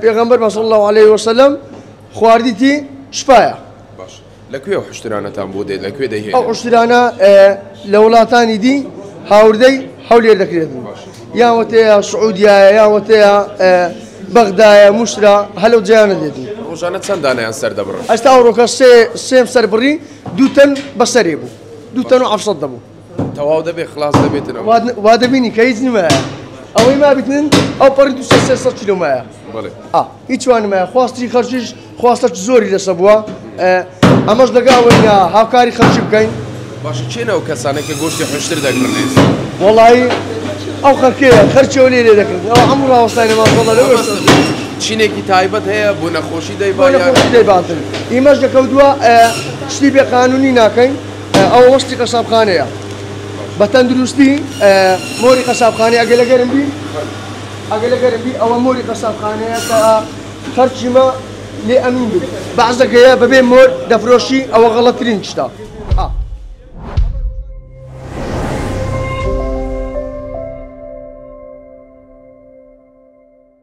پیغمبر صلی الله علیه و سلم خواردیتی شفایا. باش. لكوي وحشترانا تامبودي لكوي ده هي. أو حشترانا لولاتاني دي هاوردي حولي ذكرتهم. يا وتيا سعودية يا وتيا بغداد مشرا هلو جانا ديتي. روجانا تسندانا يا سر دبر. استاوروكا سيم سر بري دوتن بسريبو دوتن وعفصد دبو. تواو دبي خلاص دبيتنا. وهذا بيني كيزني ما أو ما بتنين أو بريدو سياسة كيلو ما. بله. هیچوان ما خواستي خرجش خواستك زوري لسبوا أماش دقاوين هاكاري خرج بكين. باش تشينا وكسانة كجوشتي حشتر دقرني. والله أو خرج ولي ذكرني أو عمرها وصلنا ما والله لو تشيني كي تايبت هي بنا خوشي دايبا بنا خوشي دايبا إيماش دكودوا شتي قانوني ناكين أو وسط قصاب خانة بتندرستي موري قصاب خانة أقل بي أو موري قصاب خانة خرج ما لأمين بي بعضك يا ببين مور دفروشي أو غلطين كشتا